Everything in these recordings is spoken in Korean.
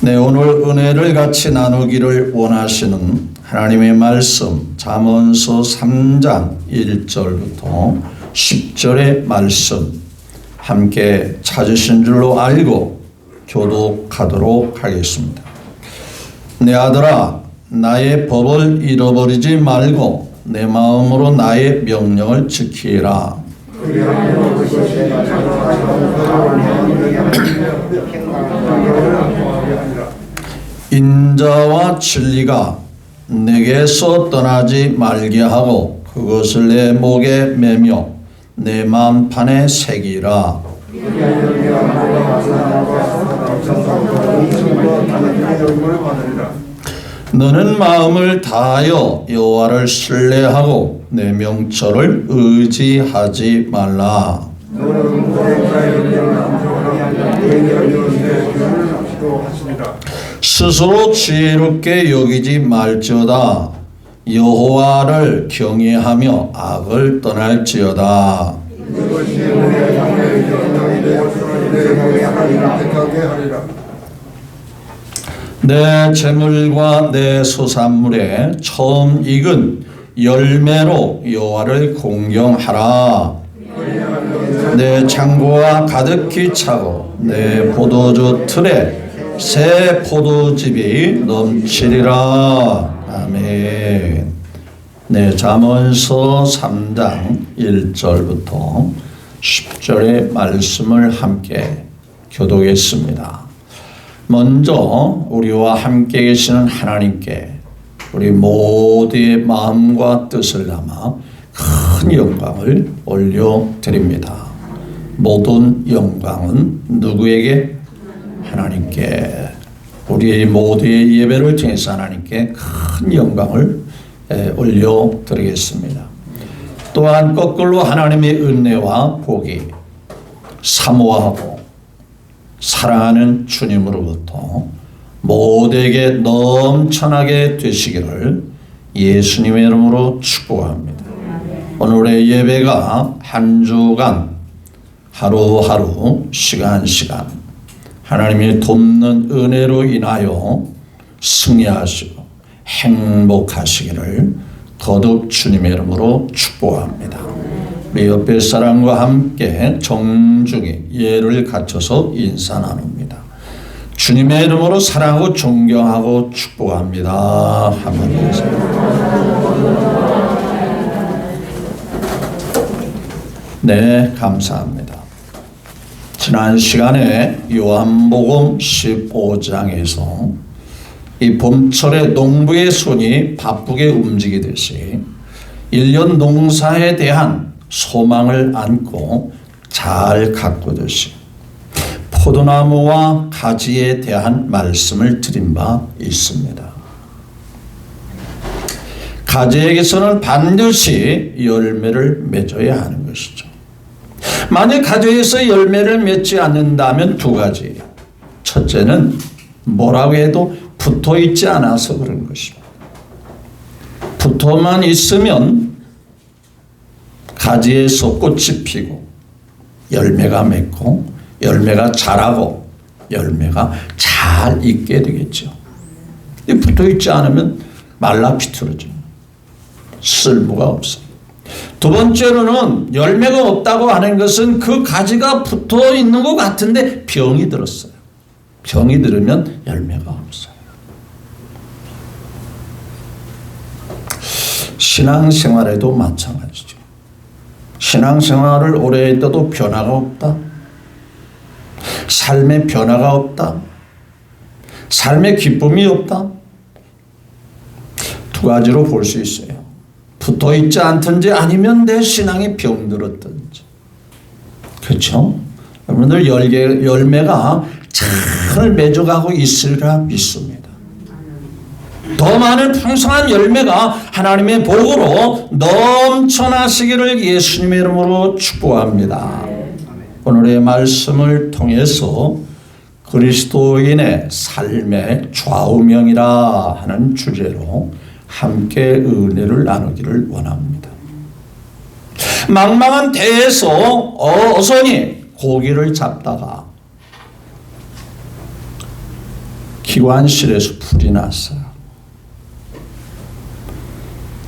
네, 오늘 은혜를 같이 나누기를 원하시는 하나님의 말씀 잠언서 3장 1절부터 10절의 말씀 함께 찾으신 줄로 알고 교독하도록 하겠습니다. 내 아들아, 나의 법을 잃어버리지 말고 내 마음으로 나의 명령을 지키라. 인자와 진리가 내게서 떠나지 말게 하고 그것을 내 목에 매며 내 마음판에 새기라. 너는 마음을 다하여 여호와를 신뢰하고 내 명철을 의지하지 말라. 스스로 지혜롭게 여기지 말지어다. 여호와를 경외하며 악을 떠날지어다. 내 재물과 내 소산물에 처음 익은 열매로 여호와를 공경하라. 내 창고가 가득히 차고 내 포도주 틀에 새 포도즙이 넘치리라. 아멘. 네, 잠언서 3장 1절부터 10절의 말씀을 함께 교독했습니다. 먼저 우리와 함께 계시는 하나님께 우리 모두의 마음과 뜻을 담아 큰 영광을 올려드립니다. 모든 영광은 누구에게? 하나님께. 우리 모두의 예배를 통해서 하나님께 큰 영광을 올려드리겠습니다. 또한 거꾸로 하나님의 은혜와 복이 사모하고 사랑하는 주님으로부터 모두에게 넘쳐나게 되시기를 예수님의 이름으로 축복합니다. 오늘의 예배가 한 주간 하루하루 시간시간 하나님이 돕는 은혜로 인하여 승리하시고 행복하시기를 거듭 주님의 이름으로 축복합니다. 우리 옆에 사람과 함께 정중히 예를 갖춰서 인사 나눕니다. 주님의 이름으로 사랑하고 존경하고 축복합니다. 한번 해주세요. 네, 감사합니다. 지난 시간에 요한복음 15장에서 이 봄철에 농부의 손이 바쁘게 움직이듯이 1년 농사에 대한 소망을 안고 잘 가꾸듯이 포도나무와 가지에 대한 말씀을 드린 바 있습니다. 가지에게서는 반드시 열매를 맺어야 하는 것이죠. 만약 가지에서 열매를 맺지 않는다면 두 가지예요. 첫째는 뭐라고 해도 붙어 있지 않아서 그런 것입니다. 붙어만 있으면 가지에서 꽃이 피고 열매가 맺고 열매가 자라고 열매가 잘 익게 되겠죠. 붙어 있지 않으면 말라 비틀어져요. 쓸모가 없어요. 두 번째로는 열매가 없다고 하는 것은 그 가지가 붙어 있는 것 같은데 병이 들었어요. 병이 들으면 열매가 없어요. 신앙생활에도 마찬가지죠. 신앙생활을 오래 했다도 변화가 없다. 삶의 변화가 없다. 삶의 기쁨이 없다. 두 가지로 볼 수 있어요. 붙어 있지 않든지 아니면 내 신앙이 병들었든지. 그렇죠? 여러분들 열매가 잘 맺어가고 있으리라 믿습니다. 더 많은 풍성한 열매가 하나님의 복으로 넘쳐나시기를 예수님의 이름으로 축복합니다. 오늘의 말씀을 통해서 그리스도인의 삶의 좌우명이라 하는 주제로 함께 은혜를 나누기를 원합니다. 망망한 대에서 어선이 고기를 잡다가 기관실에서 불이 났어요.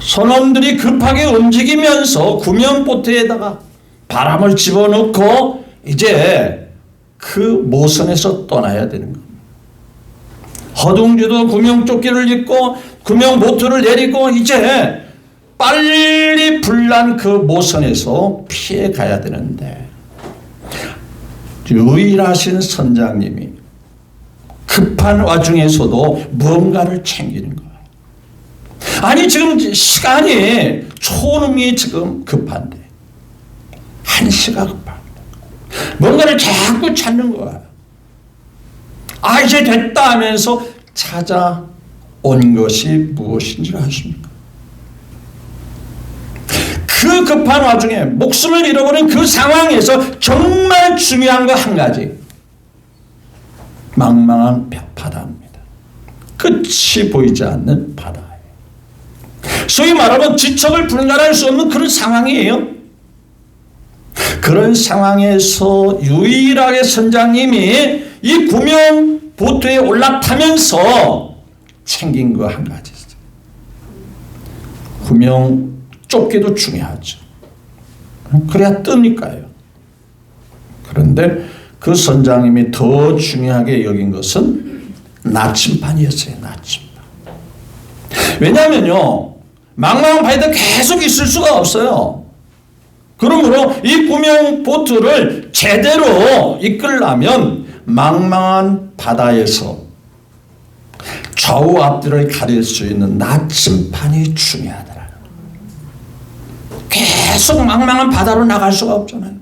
선원들이 급하게 움직이면서 구명보트에다가 바람을 집어넣고 이제 그 모선에서 떠나야 되는 겁니다. 허둥지둥 구명조끼를 입고 구명보트를 내리고 이제 빨리 불난 그 모선에서 피해 가야 되는데 유일하신 선장님이 급한 와중에서도 무언가를 챙기는 거예요. 아니 지금 시간이 초능이 지금 급한데 한시가 급합니다. 뭔가를 자꾸 찾는 거예요. 아 이제 됐다 하면서 찾아온 것이 무엇인지 아십니까? 그 급한 와중에 목숨을 잃어버린 그 상황에서 정말 중요한 거 한 가지. 망망한 바다입니다. 끝이 보이지 않는 바다예요. 소위 말하면 지척을 분간할 수 없는 그런 상황이에요. 그런 상황에서 유일하게 선장님이 이 구명 보트에 올라타면서 챙긴 거 한 가지. 구명 조끼도 중요하죠. 그래야 뜨니까요. 그런데 그 선장님이 더 중요하게 여긴 것은 나침반이었어요. 나침반. 왜냐하면요. 망망한 바다에 계속 있을 수가 없어요. 그러므로 이 구명 보트를 제대로 이끌려면 망망한 바다에서 좌우 앞뒤를 가릴 수 있는 나침반이 중요하더라. 계속 망망한 바다로 나갈 수가 없잖아요.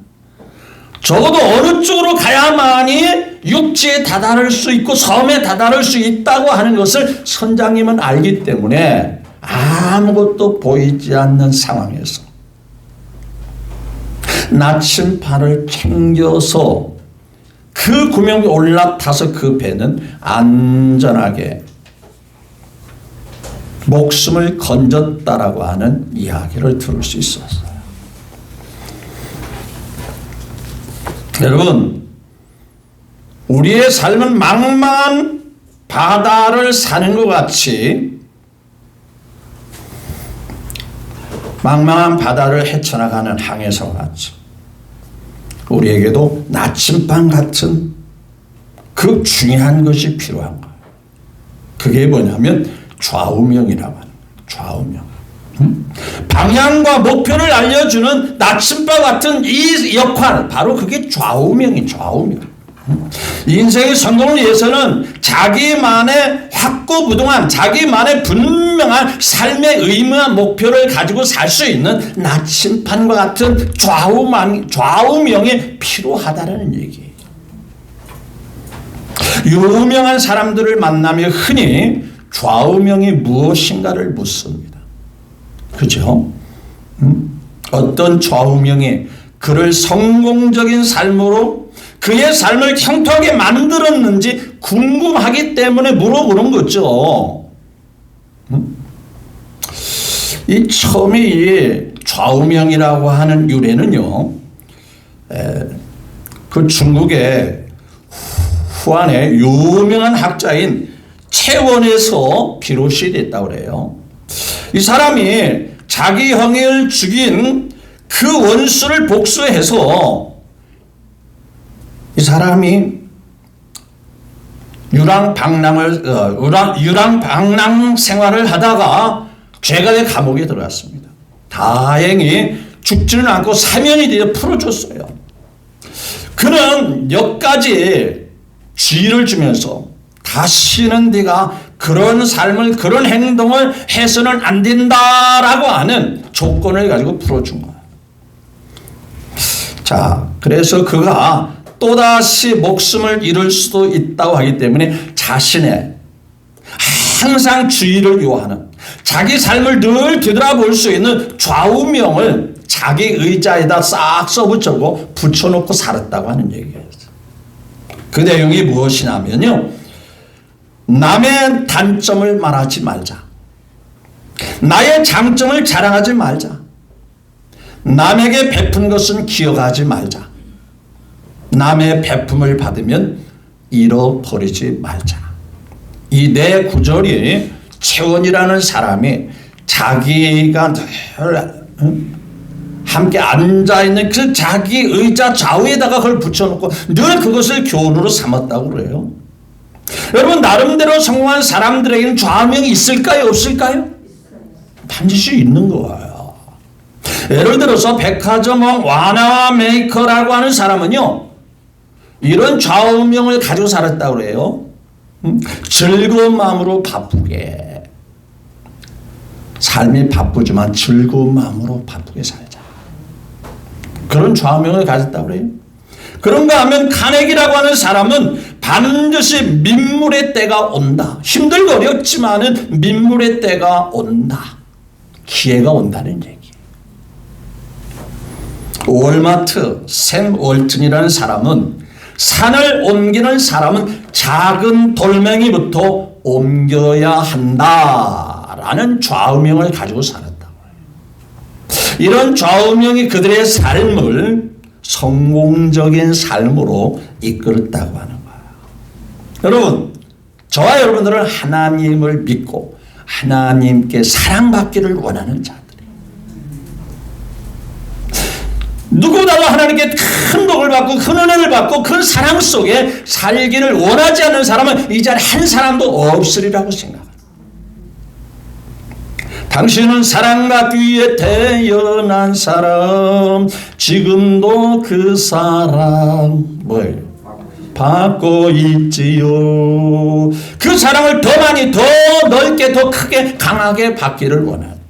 적어도 어느 쪽으로 가야만이 육지에 다다를 수 있고 섬에 다다를 수 있다고 하는 것을 선장님은 알기 때문에 아무것도 보이지 않는 상황에서 나침반을 챙겨서 그 구명에 올라타서 그 배는 안전하게 목숨을 건졌다라고 하는 이야기를 들을 수 있었어요. 여러분, 우리의 삶은 망망한 바다를 사는 것 같이 망망한 바다를 헤쳐나가는 항해사와 같이 우리에게도 나침반 같은 그 중요한 것이 필요한 거예요. 그게 뭐냐면 좌우명이라고 하는 거예요. 좌우명. 방향과 목표를 알려주는 나침반 같은 이 역할, 바로 그게 좌우명이 좌우명. 인생의 성공을 위해서는 자기만의 확고부동한, 자기만의 분명한 삶의 의무와 목표를 가지고 살 수 있는 나침반과 같은 좌우명이 필요하다는 얘기예요. 유명한 사람들을 만나며 흔히 좌우명이 무엇인가를 묻습니다. 그죠? 어떤 좌우명이 그를 성공적인 삶으로 그의 삶을 형통하게 만들었는지 궁금하기 때문에 물어보는 거죠. 이 처음에 이 좌우명이라고 하는 유래는요, 그 중국의 후한의 유명한 학자인 채원에서 비롯이 됐다고 그래요. 이 사람이 자기 형을 죽인 그 원수를 복수해서 이 사람이 유랑방랑 생활을 하다가 죄가 돼 감옥에 들어갔습니다. 다행히 죽지는 않고 사면이 되어 풀어줬어요. 그는 몇 가지 주의를 주면서 다시는 네가 그런 삶을, 그런 행동을 해서는 안 된다라고 하는 조건을 가지고 풀어준 거예요. 자, 그래서 그가 또다시 목숨을 잃을 수도 있다고 하기 때문에 자신의 항상 주의를 요하는, 자기 삶을 늘 되돌아볼 수 있는 좌우명을 자기 의자에다 싹 써붙이고 붙여놓고 살았다고 하는 얘기예요. 그 내용이 무엇이냐면요, 남의 단점을 말하지 말자, 나의 장점을 자랑하지 말자, 남에게 베푼 것은 기억하지 말자, 남의 베품을 받으면 잃어버리지 말자. 이 네 구절이 최원이라는 사람이 자기가 늘 함께 앉아있는 그 자기 의자 좌우에다가 그걸 붙여놓고 늘 그것을 교훈으로 삼았다고 그래요. 여러분, 나름대로 성공한 사람들에게는 좌우명이 있을까요? 없을까요? 반드시 있는 거예요. 예를 들어서 백화점 와나 메이커라고 하는 사람은요, 이런 좌우명을 가지고 살았다고 그래요. 즐거운 마음으로 바쁘게. 삶이 바쁘지만 즐거운 마음으로 바쁘게 살자. 그런 좌우명을 가졌다고 그래요. 그런가 하면 카네기라고 하는 사람은 반드시 민물의 때가 온다. 힘들고 어렵지만은 민물의 때가 온다. 기회가 온다는 얘기예요. 월마트 샘 월튼이라는 사람은 산을 옮기는 사람은 작은 돌멩이부터 옮겨야 한다라는 좌우명을 가지고 살았다고 해요. 이런 좌우명이 그들의 삶을 성공적인 삶으로 이끌었다고 하는 거예요. 여러분, 저와 여러분들은 하나님을 믿고 하나님께 사랑받기를 원하는 자들이에요. 누구보다도 하나님께 큰 복을 받고 큰 은혜를 받고 큰 사랑 속에 살기를 원하지 않는 사람은 이 자리에 한 사람도 없으리라고 생각합니다. 당신은 사랑받기 위해 태어난 사람, 지금도 그 사랑 뭐예요? 받고 있지요. 그 사랑을 더 많이, 더 넓게, 더 크게, 강하게 받기를 원하는.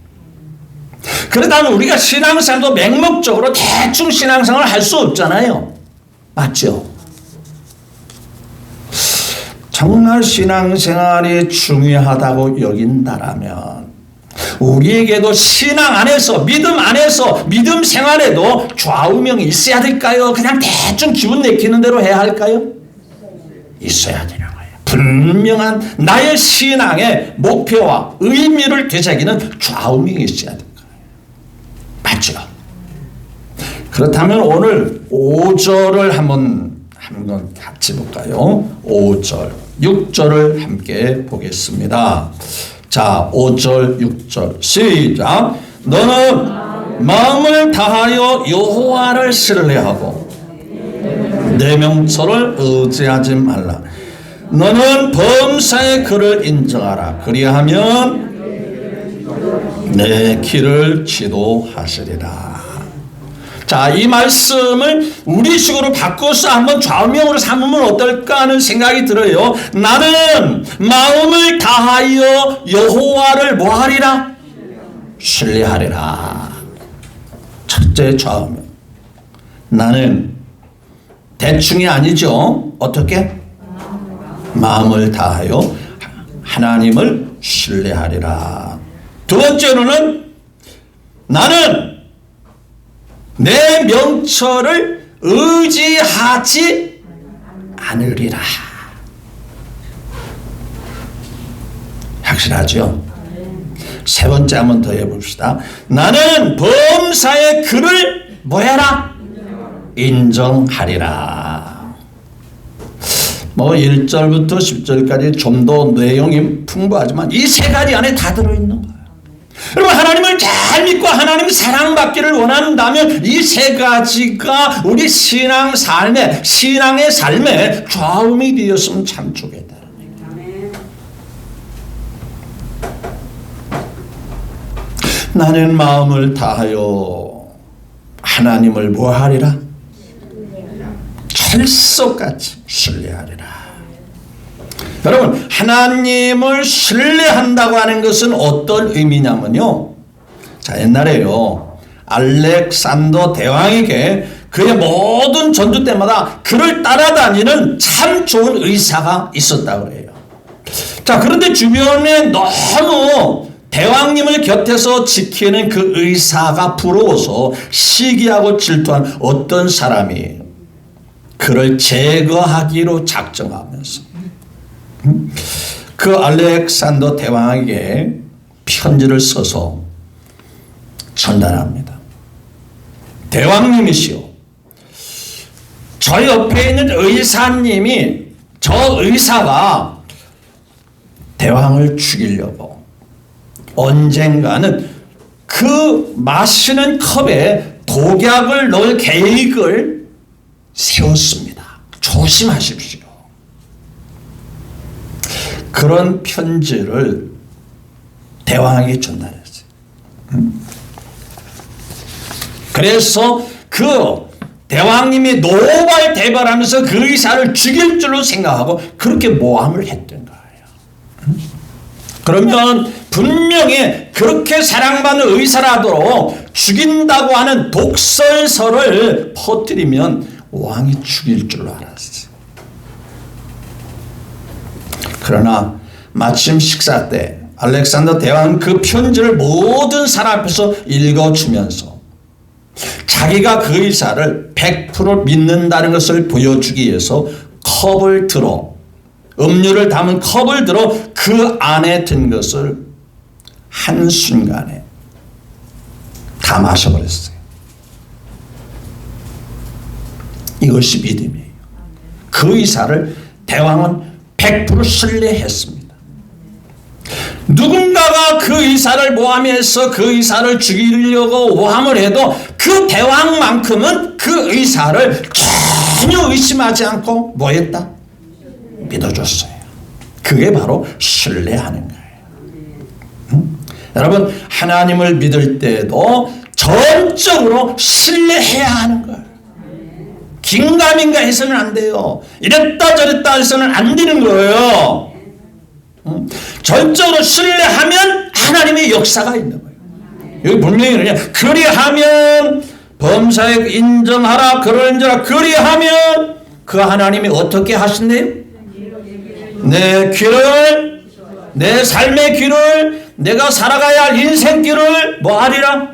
그러다면 우리가 신앙생활도 맹목적으로 대충 신앙생활을 할 수 없잖아요. 맞죠? 정말 신앙생활이 중요하다고 여긴다라면 우리에게도 신앙 안에서, 믿음 안에서, 믿음 생활에도 좌우명이 있어야 될까요? 그냥 대충 기분 내키는 대로 해야 할까요? 있어야 되는 거예요. 분명한 나의 신앙의 목표와 의미를 되새기는 좌우명이 있어야 됩니다. 맞죠? 그렇다면 오늘 5절을 한번 같이 볼까요? 5절, 6절을 함께 보겠습니다. 자, 5절, 6절 시작. 너는 마음을 다하여 여호와를 신뢰하고 내 명철을 의지하지 말라. 너는 범사의 그를 인정하라. 그리하면 내 길을 지도하시리라. 자, 이 말씀을 우리식으로 바꿔서 한번 좌우명으로 삼으면 어떨까 하는 생각이 들어요. 나는 마음을 다하여 여호와를 뭐하리라? 신뢰하리라. 첫째 좌우명. 나는 대충이 아니죠. 어떻게? 마음을 다하여 하나님을 신뢰하리라. 두 번째로는 나는 내 명철을 의지하지 않으리라. 확실하죠? 세 번째 한번 더 해봅시다. 나는 범사의 그를 뭐해라? 인정하리라. 뭐 1절부터 10절까지 좀 더 내용이 풍부하지만 이 세 가지 안에 다 들어있는 거예요. 여러분, 하나님을 잘 믿고 하나님 사랑받기를 원한다면 이 세 가지가 우리 신앙 삶에, 신앙의 삶에 좌우명이 되었으면 참 좋겠다. 나는 마음을 다하여 하나님을 뭐하리라? 철석같이 신뢰하리라. 여러분, 하나님을 신뢰한다고 하는 것은 어떤 의미냐면요. 자, 옛날에요, 알렉산더 대왕에게 그의 모든 전투 때마다 그를 따라다니는 참 좋은 의사가 있었다고 그래요. 자, 그런데 주변에 너무 대왕님을 곁에서 지키는 그 의사가 부러워서 시기하고 질투한 어떤 사람이 그를 제거하기로 작정하면서 그 알렉산더 대왕에게 편지를 써서 전달합니다. 대왕님이시오, 저 옆에 있는 의사님이, 저 의사가 대왕을 죽이려고 언젠가는 그 마시는 컵에 독약을 넣을 계획을 세웠습니다. 조심하십시오. 그런 편지를 대왕에게 전달했어요. 그래서 그 대왕님이 노발대발하면서 그 의사를 죽일 줄로 생각하고 그렇게 모함을 했던 거예요. 그러면 분명히 그렇게 사랑받는 의사라도 죽인다고 하는 독설설을 퍼뜨리면 왕이 죽일 줄로 알았어요. 그러나 마침 식사 때 알렉산더 대왕은 그 편지를 모든 사람 앞에서 읽어주면서 자기가 그 의사를 100% 믿는다는 것을 보여주기 위해서 컵을 들어, 음료를 담은 컵을 들어 그 안에 든 것을 한순간에 다 마셔버렸어요. 이것이 믿음이에요. 그 의사를 대왕은 100% 신뢰했습니다. 누군가가 그 의사를 모함해서 그 의사를 죽이려고 모함을 해도 그 대왕만큼은 그 의사를 전혀 의심하지 않고 뭐 했다? 믿어줬어요. 그게 바로 신뢰하는 거예요. 여러분, 하나님을 믿을 때도 전적으로 신뢰해야 하는 거예요. 긴가민가 해서는 안 돼요. 이랬다 저랬다 해서는 안 되는 거예요. 전적으로 신뢰하면 하나님의 역사가 있는 거예요. 여기 분명히 그러냐. 그리하면 범사에 인정하라. 그러는지라. 그리하면 그 하나님이 어떻게 하신대요? 내 길을, 내 삶의 길을, 내가 살아가야 할 인생길을 뭐 하리라?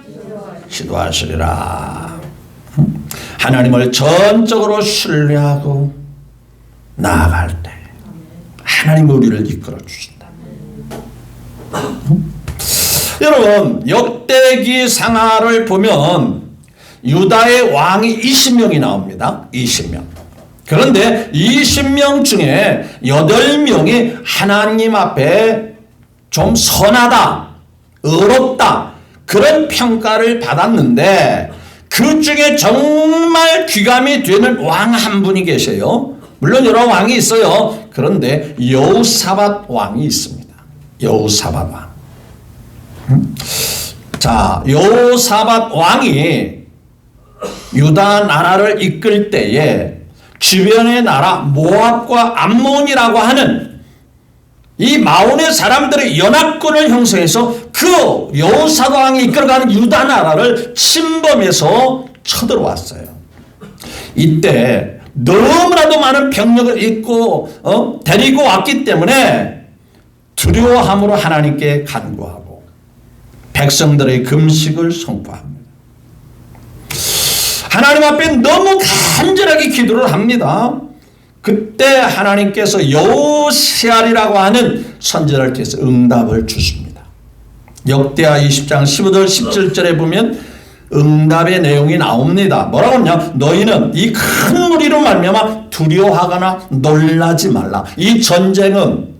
지도하시리라. 하나님을 전적으로 신뢰하고 나아갈 때 하나님 우리를 이끌어 주신다. 여러분, 역대기 상하를 보면 유다의 왕이 20명이 나옵니다. 20명. 그런데 20명 중에 8명이 하나님 앞에 좀 선하다, 의롭다, 그런 평가를 받았는데 그 중에 정말 귀감이 되는 왕 한 분이 계세요. 물론 여러 왕이 있어요. 그런데 여호사밧 왕이 있습니다. 여호사밧 왕. 자, 여호사밧 왕이 유다 나라를 이끌 때에 주변의 나라 모압과 암몬이라고 하는 이 마온의 사람들의 연합군을 형성해서 그 여호사밧 왕이 이끌어가는 유다 나라를 침범해서 쳐들어왔어요. 이때 너무나도 많은 병력을 입고 데리고 왔기 때문에 두려워함으로 하나님께 간구하고 백성들의 금식을 선포합니다. 하나님 앞에 너무 간절하게 기도를 합니다. 그때 하나님께서 여호시알이라고 하는 선지자를 통해서 응답을 주십니다. 역대하 20장 15절 17절에 보면 응답의 내용이 나옵니다. 뭐라고 하냐? 너희는 이 큰 무리로 말미암아 두려워하거나 놀라지 말라. 이 전쟁은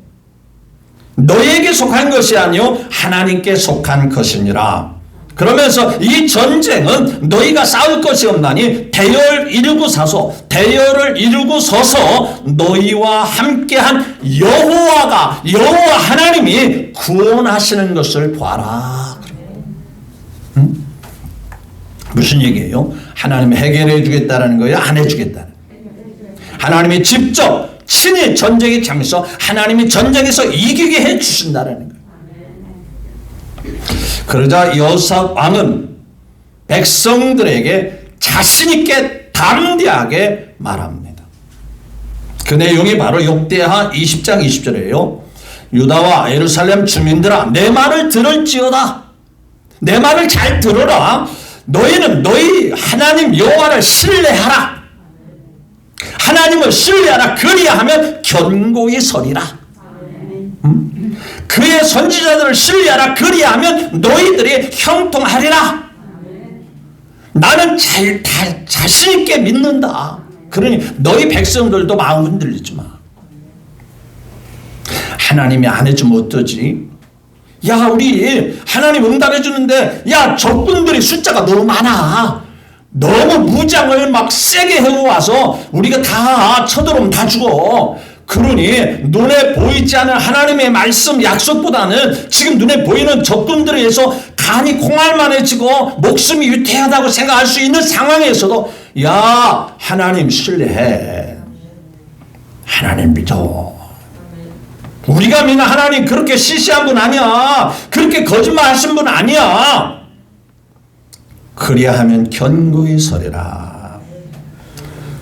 너희에게 속한 것이 아니요 하나님께 속한 것이니라. 그러면서 이 전쟁은 너희가 싸울 것이 없나니 대열을 이루고 서서 너희와 함께한 여호와 하나님이 구원하시는 것을 봐라. 무슨 얘기예요? 하나님이 해결해 주겠다는 거예요? 안 해주겠다는 거예요? 하나님이 직접 친히 전쟁에 참여해서 하나님이 전쟁에서 이기게 해 주신다는 거예요. 그러자 여호사밧 왕은 백성들에게 자신있게 담대하게 말합니다. 그 내용이 바로 역대하 20장 20절이에요. 유다와 예루살렘 주민들아, 내 말을 들을지어다. 내 말을 잘 들어라. 너희는 너희 하나님 여호와를 신뢰하라. 하나님을 신뢰하라. 그리하면 견고히 서리라. 그의 선지자들을 신뢰하라. 그리하면 너희들이 형통하리라. 나는 자신 있게 믿는다. 그러니 너희 백성들도 마음 흔들리지 마. 하나님이 안 해주면 어떠지? 야, 우리 하나님 응답해 주는데 야, 적군들이 숫자가 너무 많아. 너무 무장을 막 세게 해와서 우리가 다 쳐들어오면 다 죽어. 그러니 눈에 보이지 않는 하나님의 말씀 약속보다는 지금 눈에 보이는 적군들에 의해서 간이 콩알만해지고 목숨이 위태하다고 생각할 수 있는 상황에서도 야, 하나님 신뢰해. 하나님 믿어. 우리가 믿는 하나님 그렇게 시시한 분 아니야. 그렇게 거짓말하신 분 아니야. 그리하면 견고히 서리라.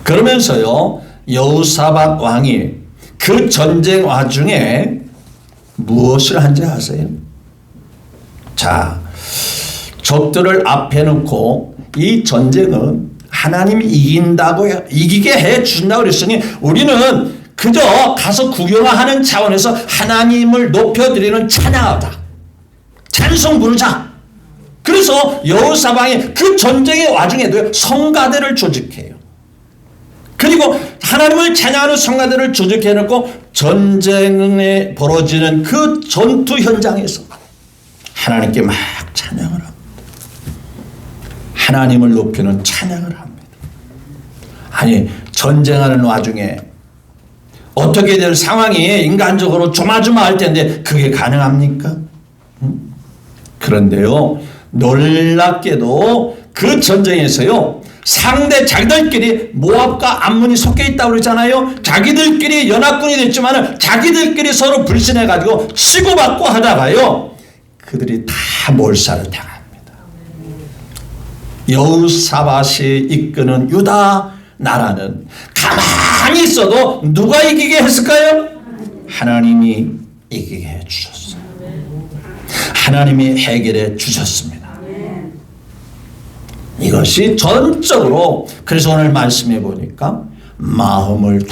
그러면서요, 여호사밧 왕이 그 전쟁 와중에 무엇을 한지 아세요? 자, 적들을 앞에 놓고 이 전쟁은 하나님이 이기게 해준다고 그랬으니 우리는 그저 가서 구경하는 차원에서 하나님을 높여드리는 찬양하자. 찬송 부르자. 그래서 여호사밧이 그 전쟁의 와중에도 성가대를 조직해요. 그리고 하나님을 찬양하는 성가대를 조직해놓고 전쟁에 벌어지는 그 전투 현장에서 하나님께 막 찬양을 합니다. 하나님을 높이는 찬양을 합니다. 아니, 전쟁하는 와중에 어떻게 될 상황이 인간적으로 조마조마할 텐데 그게 가능합니까? 그런데요, 놀랍게도 그 전쟁에서요, 상대 자기들끼리 모압과 암몬이 섞여 있다고 그러잖아요. 자기들끼리 연합군이 됐지만 자기들끼리 서로 불신해가지고 치고받고 하다가요, 그들이 다 몰살을 당합니다. 여호사밧이 이끄는 유다 나라는 가만히 있어도 누가 이기게 했을까요? 하나님이 이기게 해주셨어요. 하나님이 해결해 주셨습니다. 이것이 전적으로, 그래서 오늘 말씀해 보니까 마음을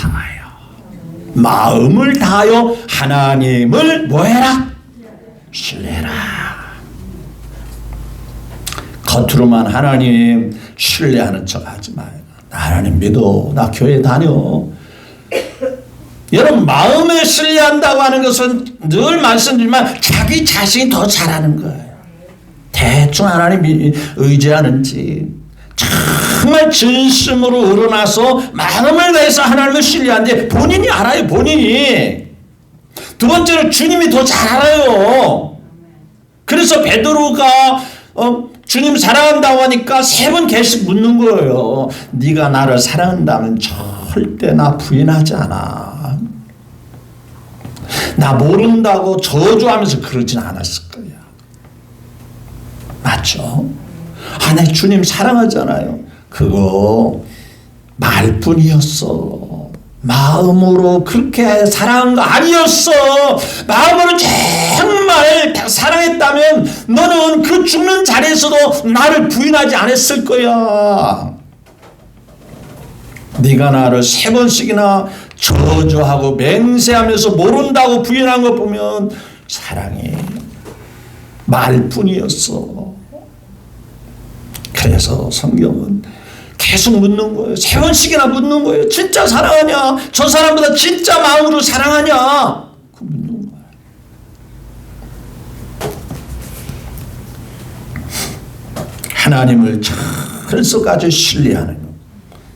다하여 하나님을 뭐해라? 신뢰해라. 겉으로만 하나님 신뢰하는 척 하지 마요. 하나님 믿어. 나 교회 다녀. 여러분, 마음에 신뢰한다고 하는 것은 늘 말씀드리지만 자기 자신이 더 잘하는 거예요. 대충 하나님 의지하는지 정말 진심으로 우러나서 마음을 다해서 하나님을 신뢰하는데 본인이 알아요. 본인이. 두 번째로 주님이 더 잘 알아요. 그래서 베드로가 주님 사랑한다고 하니까 3번 계속 묻는 거예요. 네가 나를 사랑한다면 절대 나 부인하지 않아. 나 모른다고 저주하면서 그러진 않았을 거야. 맞죠? 아, 내 주님 사랑하잖아요. 그거 말뿐이었어. 마음으로 그렇게 사랑한 거 아니었어. 마음으로 정말 사랑했다면 너는 그 죽는 자리에서도 나를 부인하지 않았을 거야. 네가 나를 3번씩이나 저주하고 맹세하면서 모른다고 부인한 거 보면 사랑이 말뿐이었어. 그래서 성경은 계속 묻는 거예요. 3번씩이나 묻는 거예요. 진짜 사랑하냐? 저 사람보다 진짜 마음으로 사랑하냐? 그 묻는 거예요. 하나님을 철저까지 신뢰하는 것.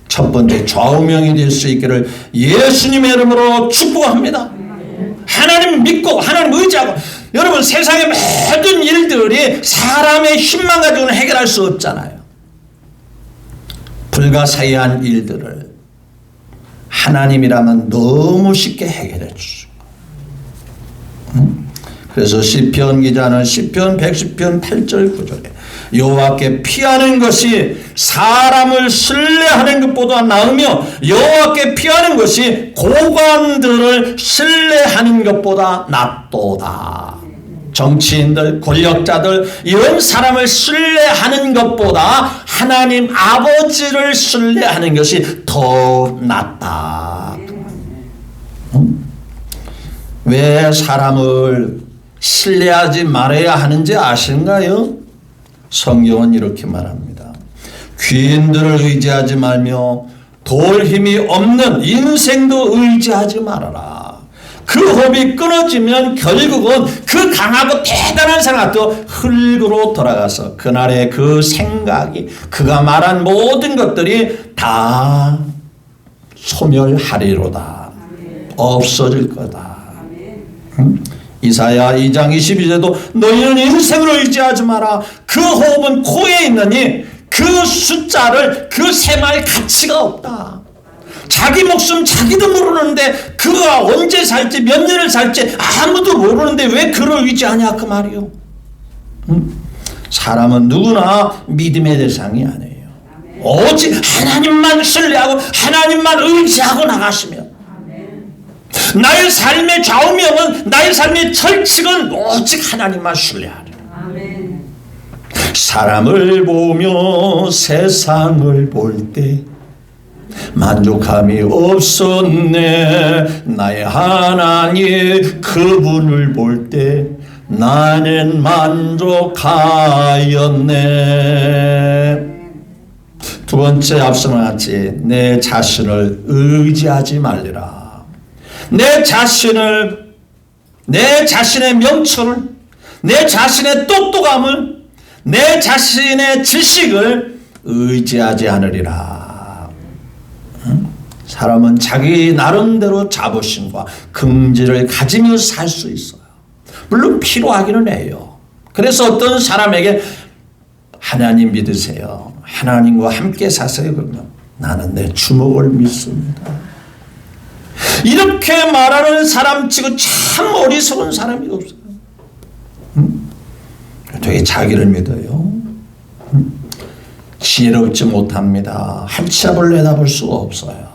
첫 번째 좌우명이 될 수 있기를 예수님의 이름으로 축복합니다. 하나님 믿고 하나님 의지하고. 여러분, 세상의 모든 일들이 사람의 힘만 가지고는 해결할 수 없잖아요. 불가사의한 일들을 하나님이라면 너무 쉽게 해결해 주시고. 그래서 시편 기자는 시편 110편 8절 9절에 여호와께 피하는 것이 사람을 신뢰하는 것보다 나으며 여호와께 피하는 것이 고관들을 신뢰하는 것보다 낫도다. 정치인들, 권력자들 이런 사람을 신뢰하는 것보다 하나님 아버지를 신뢰하는 것이 더 낫다. 왜 사람을 신뢰하지 말아야 하는지 아신가요? 성경은 이렇게 말합니다. 귀인들을 의지하지 말며 도울 힘이 없는 인생도 의지하지 말아라. 그 호흡이 끊어지면 결국은 그 강하고 대단한 생각도 흙으로 돌아가서 그날의 그 생각이, 그가 말한 모든 것들이 다 소멸하리로다. 없어질 거다. 이사야 2장 22절도 너희는 인생을 의지하지 마라. 그 호흡은 코에 있느니 그 숫자를, 그 셈할 가치가 없다. 자기 목숨 자기도 모르는데 그가 언제 살지 몇 년을 살지 아무도 모르는데 왜 그를 의지하냐 그 말이요. 사람은 누구나 믿음의 대상이 아니에요. 오직 하나님만 신뢰하고 하나님만 의지하고 나가시면, 나의 삶의 좌우명은, 나의 삶의 철칙은 오직 하나님만 신뢰하리라. 사람을 보며 세상을 볼 때 만족함이 없었네. 나의 하나님 그분을 볼 때 나는 만족하였네. 두 번째, 앞서 말했지, 내 자신을 의지하지 말리라. 내 자신을, 내 자신의 명철을, 내 자신의 똑똑함을, 내 자신의 지식을 의지하지 않으리라. 사람은 자기 나름대로 자부심과 긍지를 가지며 살 수 있어요. 물론 필요하기는 해요. 그래서 어떤 사람에게 하나님 믿으세요, 하나님과 함께 사세요 그러면 나는 내 주먹을 믿습니다. 이렇게 말하는 사람 치고 참 어리석은 사람이 없어요. 되게 자기를 믿어요. 지혜롭지 못합니다. 한 치 앞을 내다볼 수가 없어요.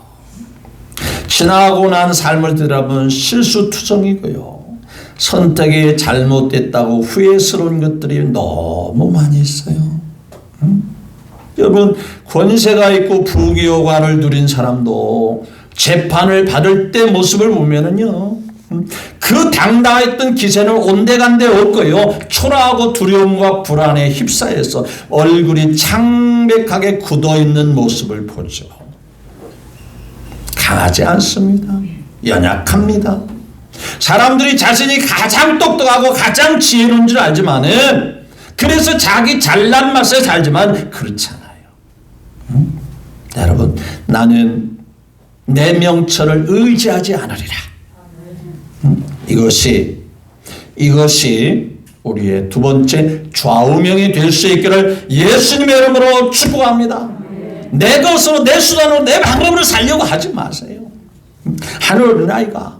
지나고 난 삶을 들여다보면 실수투성이고요. 선택이 잘못됐다고 후회스러운 것들이 너무 많이 있어요. 여러분, 권세가 있고 부귀영화를 누린 사람도 재판을 받을 때 모습을 보면은요, 그 당당했던 기세는 온데간데 없고요, 초라하고 두려움과 불안에 휩싸여서 얼굴이 창백하게 굳어있는 모습을 보죠. 강하지 않습니다. 연약합니다. 사람들이 자신이 가장 똑똑하고 가장 지혜로운 줄 알지만은, 그래서 자기 잘난 맛에 살지만 그렇잖아요. 여러분, 나는 내 명철을 의지하지 않으리라. 이것이 우리의 두 번째 좌우명이 될 수 있기를 예수님의 이름으로 축복합니다. 내 것으로, 내 수단으로, 내 방법으로 살려고 하지 마세요. 하늘 아이가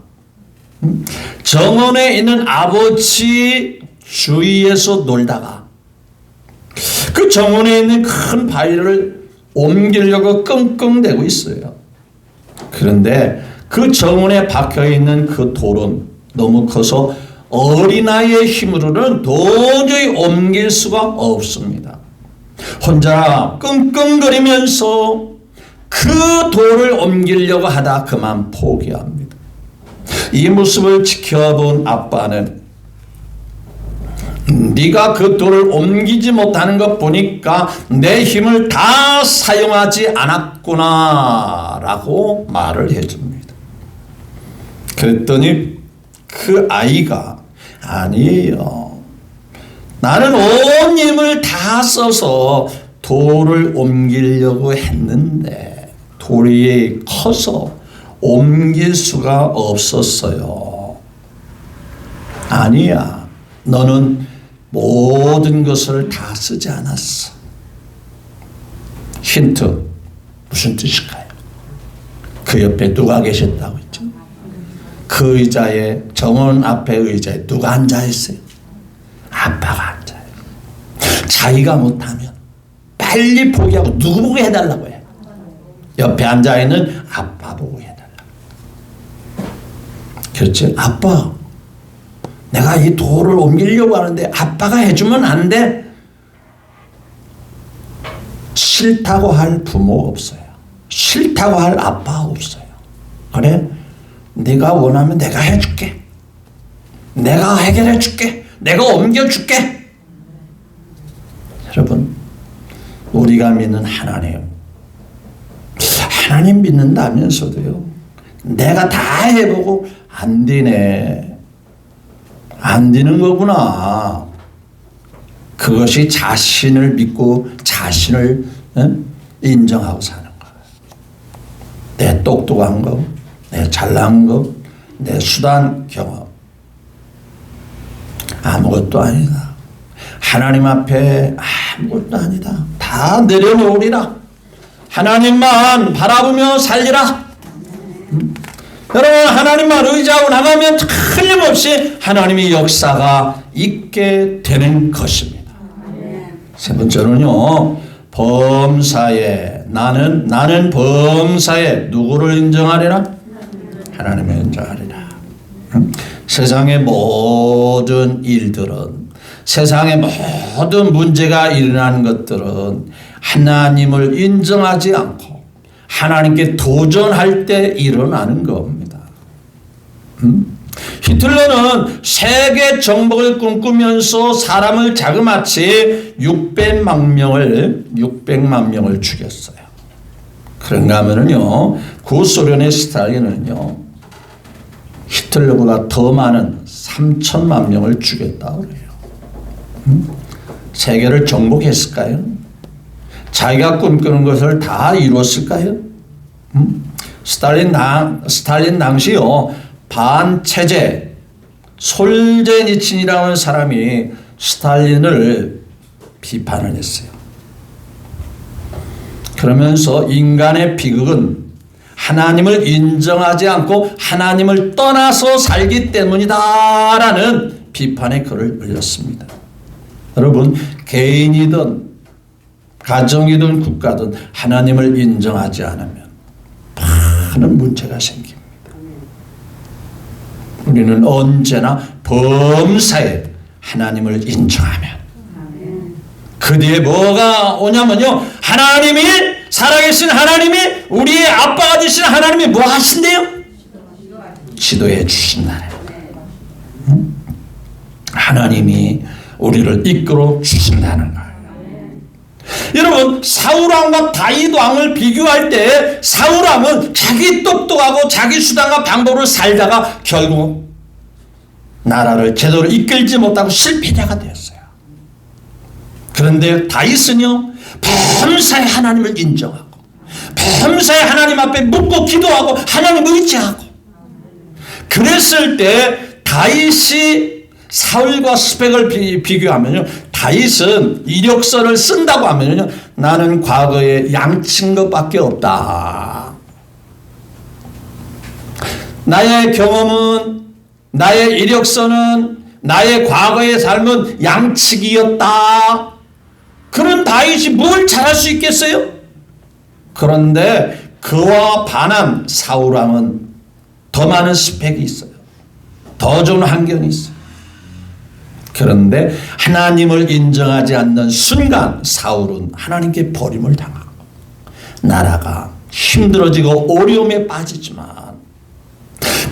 정원에 있는 아버지 주위에서 놀다가 그 정원에 있는 큰 바위를 옮기려고 끙끙대고 있어요. 그런데 그 정원에 박혀있는 그 돌은 너무 커서 어린아이의 힘으로는 도저히 옮길 수가 없습니다. 혼자 끙끙거리면서 그 돌을 옮기려고 하다 그만 포기합니다. 이 모습을 지켜본 아빠는 네가 그 돌을 옮기지 못하는 것 보니까 내 힘을 다 사용하지 않았구나 라고 말을 해줍니다. 그랬더니 그 아이가 아니에요, 나는 온 힘을 다 써서 돌을 옮기려고 했는데 돌이 커서 옮길 수가 없었어요. 아니야, 너는 모든 것을 다 쓰지 않았어. 힌트, 무슨 뜻일까요? 그 옆에 누가 계셨다고 했죠? 그 의자에, 정원 앞에 의자에 누가 앉아있어요? 아빠가 앉아요. 자기가 못하면 빨리 포기하고 누구 보고 해달라고 해요? 옆에 앉아있는 아빠 보고 해달라고. 그렇지? 아빠, 내가 이 돌을 옮기려고 하는데 아빠가 해주면 안 돼? 싫다고 할 부모 없어요. 싫다고 할 아빠 없어요. 그래? 네가 원하면 내가 해줄게. 내가 해결해 줄게. 내가 옮겨줄게. 여러분, 우리가 믿는 하나님 믿는다면서도요, 내가 다 해보고 안 되네. 안 되는 거구나. 그것이 자신을 믿고 자신을 인정하고 사는 거예요. 내 똑똑한 거, 내 잘난 거, 내 수단, 경험. 아무것도 아니다. 하나님 앞에 아무것도 아니다. 다 내려놓으리라. 하나님만 바라보며 살리라. 여러분, 하나님만 의지하고 나가면 틀림없이 하나님의 역사가 있게 되는 것입니다. 세 번째는요, 범사에 나는 범사에 누구를 인정하리라? 하나님을 인정하리라. 세상의 모든 일들은, 세상의 모든 문제가 일어나는 것들은 하나님을 인정하지 않고 하나님께 도전할 때 일어나는 겁니다. 히틀러는 세계 정복을 꿈꾸면서 사람을 자그마치 600만 명을 죽였어요. 그런가 하면요, 구소련의 스탈린은요, 히틀러보다 더 많은 3천만 명을 죽였다고 그래요. 세계를 정복했을까요? 자기가 꿈꾸는 것을 다 이루었을까요? 스탈린 당시요, 반체제 솔제니친이라는 사람이 스탈린을 비판을 했어요. 그러면서 인간의 비극은 하나님을 인정하지 않고 하나님을 떠나서 살기 때문이다라는 비판의 글을 올렸습니다. 여러분, 개인이든 가정이든 국가든 하나님을 인정하지 않으면 많은 문제가 생깁니다. 우리는 언제나 범사에 하나님을 인정하면 그 뒤에 뭐가 오냐면요, 하나님이, 살아계신 하나님이, 우리의 아빠가 되신 하나님이 뭐 하신대요? 지도해 주신다네. 하나님이 우리를 이끌어 주신다는 거예요. 여러분, 사울왕과 다윗왕을 비교할 때 사울왕은 자기 똑똑하고 자기 수단과 방법으로 살다가 결국 나라를 제대로 이끌지 못하고 실패자가 되었어요. 그런데 다윗은요, 범사에 하나님을 인정하고 범사에 하나님 앞에 묻고 기도하고 하나님을 의지하고, 그랬을 때 다윗이 사울과 스펙을 비교하면요, 다윗은 이력서를 쓴다고 하면요, 나는 과거에 양친 것밖에 없다. 나의 경험은, 나의 이력서는, 나의 과거의 삶은 양치기였다. 그런 다윗이 뭘 잘할 수 있겠어요? 그런데 그와 반한 사울왕은 더 많은 스펙이 있어요. 더 좋은 환경이 있어요. 그런데 하나님을 인정하지 않는 순간 사울은 하나님께 버림을 당하고 나라가 힘들어지고 어려움에 빠지지만,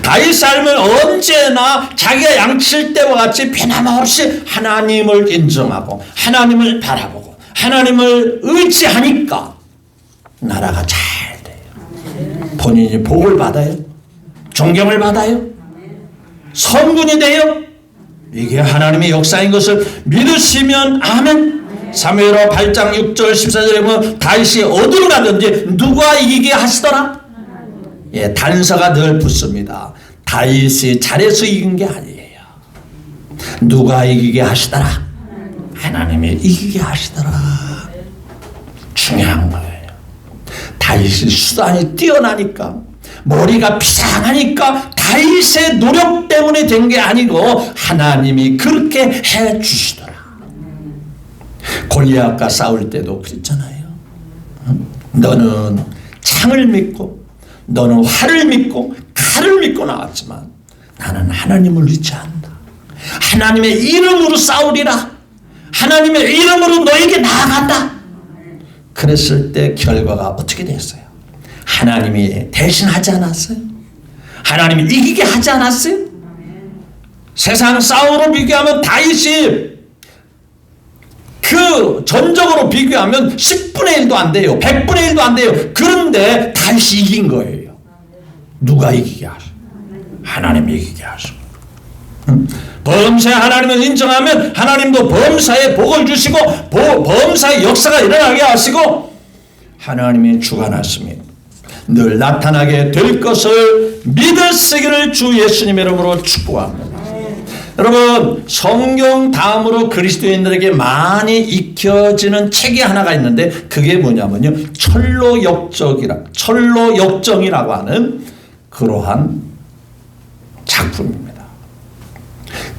다윗 삶은 언제나 자기가 양칠 때와 같이 변함없이 하나님을 인정하고 하나님을 바라보고 하나님을 의지하니까 나라가 잘 돼요. 본인이 복을 받아요. 존경을 받아요. 선군이 돼요. 이게 하나님의 역사인 것을 믿으시면 아멘. 사무엘하 8장 6절 14절에 보면 다윗이 어디로 가든지 누가 이기게 하시더라? 예, 단서가 늘 붙습니다. 다윗이 잘해서 이긴 게 아니에요. 누가 이기게 하시더라? 하나님이 이기게 하시더라. 중요한 거예요. 다윗이 수단이 뛰어나니까, 머리가 비상하니까 다윗의 노력 때문에 된 게 아니고 하나님이 그렇게 해 주시더라. 골리앗과 싸울 때도 그랬잖아요. 너는 창을 믿고, 너는 활을 믿고, 칼을 믿고 나왔지만 나는 하나님을 의지한다. 하나님의 이름으로 싸우리라. 하나님의 이름으로 너에게 나아간다. 그랬을 때 결과가 어떻게 됐어요? 하나님이 대신하지 않았어요? 하나님이 이기게 하지 않았어요? 세상 싸움으로 비교하면 다윗이 그 전적으로 비교하면 10분의 1도 안 돼요. 100분의 1도 안 돼요. 그런데 다윗이 이긴 거예요. 누가 이기게 하셔? 하나님이 이기게 하시고, 범사에 하나님을 인정하면 하나님도 범사에 복을 주시고 범사의 역사가 일어나게 하시고 하나님이 주관하심이 늘 나타나게 될 것을 믿으시기를 주 예수님의 이름으로 축복합니다. 여러분, 성경 다음으로 그리스도인들에게 많이 익혀지는 책이 하나가 있는데 그게 뭐냐면요, 철로역정이라고 하는 그러한 작품입니다.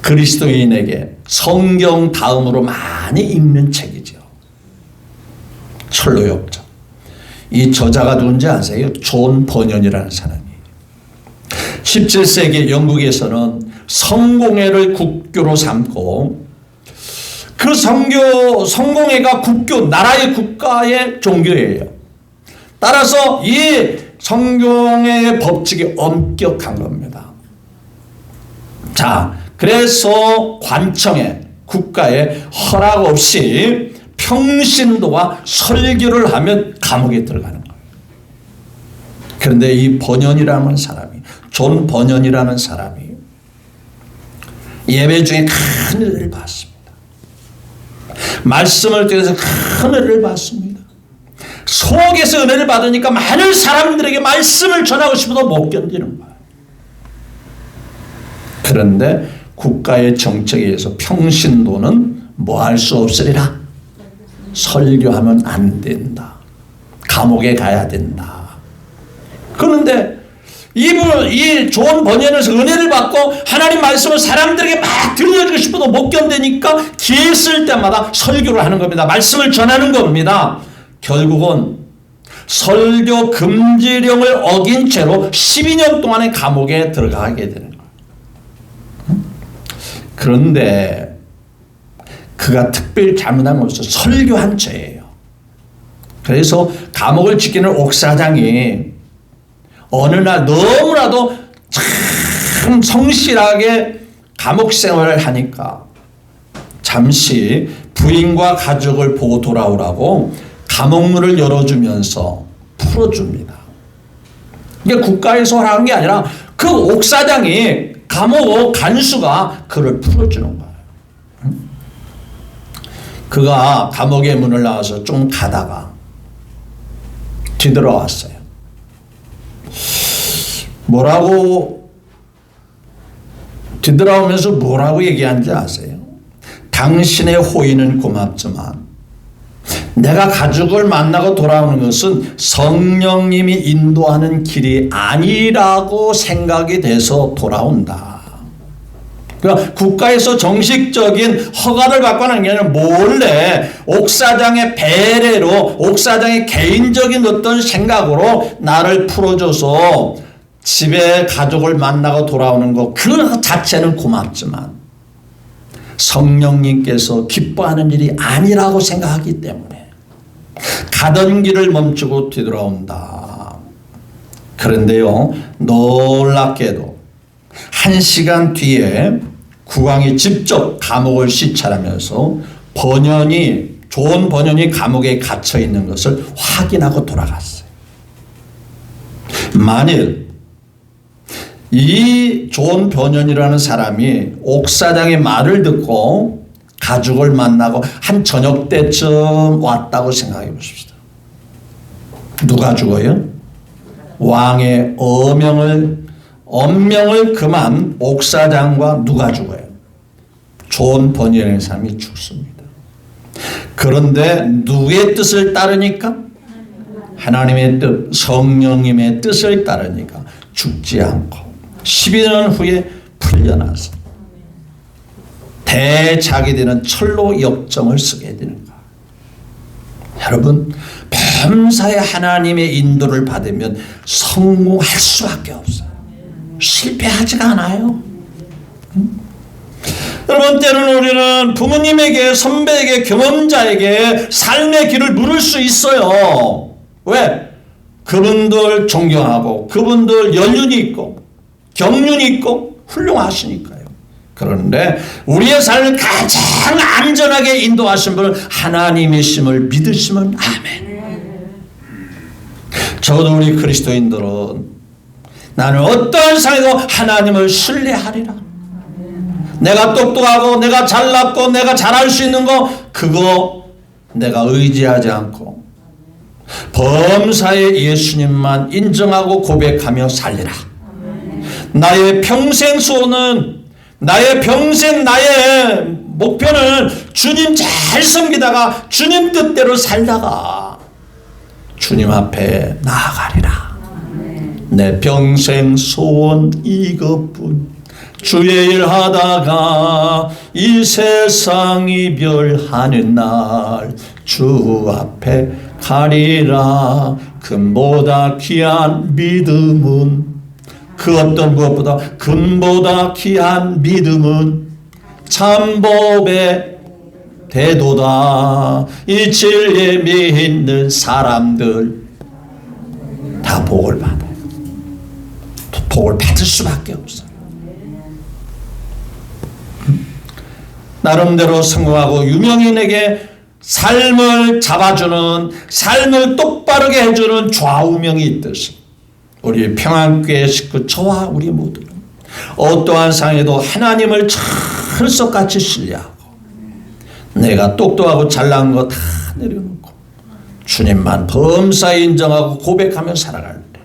그리스도인에게 성경 다음으로 많이 읽는 책이죠. 철로역정. 이 저자가 누군지 아세요? 존 버년이라는 사람이에요. 17세기 영국에서는 성공회를 국교로 삼고 그 성공회가 국교, 나라의 국가의 종교예요. 따라서 이 성공회의 법칙이 엄격한 겁니다. 자, 그래서 관청에, 국가에 허락 없이 평신도와 설교를 하면 감옥에 들어가는 거예요. 그런데 이 번연이라는 사람이, 존 번연이라는 사람이 예배 중에 큰 은혜를 받습니다. 말씀을 통해서 큰 은혜를 받습니다. 속에서 은혜를 받으니까 많은 사람들에게 말씀을 전하고 싶어도 못 견디는 거예요. 그런데 국가의 정책에 의해서 평신도는 뭐 할 수 없으리라. 설교하면 안 된다. 감옥에 가야 된다. 그런데 이 좋은 번연에서 은혜를 받고 하나님 말씀을 사람들에게 막 들려주고 싶어도 못 견디니까 기회 있을 때마다 설교를 하는 겁니다. 말씀을 전하는 겁니다. 결국은 설교 금지령을 어긴 채로 12년 동안의 감옥에 들어가게 되는 거예요. 그런데 그가 특별히 잘못한 것은 설교한 죄예요. 그래서 감옥을 지키는 옥사장이 어느 날 너무나도 참 성실하게 감옥 생활을 하니까 잠시 부인과 가족을 보고 돌아오라고 감옥문을 열어주면서 풀어줍니다. 이게 국가에서 허락한 게 아니라 그 옥사장이, 감옥 간수가 그를 풀어주는 거예요. 그가 감옥의 문을 나와서 좀 가다가 뒤돌아왔어요. 뒤돌아오면서 뭐라고 얘기한지 아세요? 당신의 호의는 고맙지만 내가 가족을 만나고 돌아오는 것은 성령님이 인도하는 길이 아니라고 생각이 돼서 돌아온다. 그러니까 국가에서 정식적인 허가를 받고 하는 게 아니라 몰래 옥사장의 배려로, 옥사장의 개인적인 어떤 생각으로 나를 풀어줘서 집에 가족을 만나고 돌아오는 것 그 자체는 고맙지만 성령님께서 기뻐하는 일이 아니라고 생각하기 때문에 가던 길을 멈추고 뒤돌아온다. 그런데요, 놀랍게도 1시간 뒤에 국왕이 직접 감옥을 시찰하면서 존 번연이 감옥에 갇혀 있는 것을 확인하고 돌아갔어요. 만일 이 존 번연이라는 사람이 옥사장의 말을 듣고 가족을 만나고 한 저녁 때쯤 왔다고 생각해 보십시다. 누가 죽어요? 왕의 엄명을 금한 옥사장과 누가 죽어요? 존 번연이라는 사람이 죽습니다. 그런데 누구의 뜻을 따르니까? 하나님의 뜻, 성령님의 뜻을 따르니까 죽지 않고 12년 후에 풀려나서 대작이 되는 철로 역정을 쓰게 되는 거예요. 여러분, 범사에 하나님의 인도를 받으면 성공할 수밖에 없어요. 실패하지가 않아요. 여러분, 때로는 우리는 부모님에게, 선배에게, 경험자에게 삶의 길을 물을 수 있어요. 왜? 그분들 존경하고 그분들 연륜이 있고 경륜이 있고 훌륭하시니까요. 그런데 우리의 삶을 가장 안전하게 인도하신 분은 하나님이심을 믿으시면 아멘. 적어도 우리 그리스도인들은 나는 어떠한 상황에도 하나님을 신뢰하리라. 내가 똑똑하고 내가 잘났고 내가 잘할 수 있는 거 그거 내가 의지하지 않고 범사에 예수님만 인정하고 고백하며 살리라. 나의 평생 소원은 나의 평생 나의 목표는 주님 잘 섬기다가 주님 뜻대로 살다가 주님 앞에 나아가리라. 내 평생 소원 이것뿐. 주의 일 하다가 이 세상 이별하는 날 주 앞에 가리라. 금보다 귀한 믿음은 그 어떤 무엇보다 금보다 귀한 믿음은 참법의 대도다. 이 진리에 믿는 사람들 다 복을 받아요. 복을 받을 수밖에 없어요. 나름대로 성공하고 유명인에게 삶을 잡아주는, 삶을 똑바르게 해주는 좌우명이 있듯이 우리 평안교회 식구 저와 우리 모두는 어떠한 상황에도 하나님을 철석같이 신뢰하고 내가 똑똑하고 잘난 거 다 내려놓고 주님만 범사에 인정하고 고백하며 살아갈 때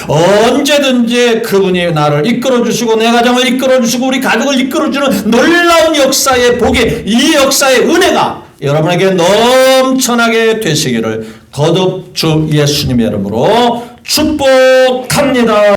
언제든지 그분이 나를 이끌어주시고 내 가정을 이끌어주시고 우리 가족을 이끌어주는 놀라운 역사의 복이, 이 역사의 은혜가 여러분에게 넘쳐나게 되시기를 거듭 주 예수님의 이름으로 축복합니다.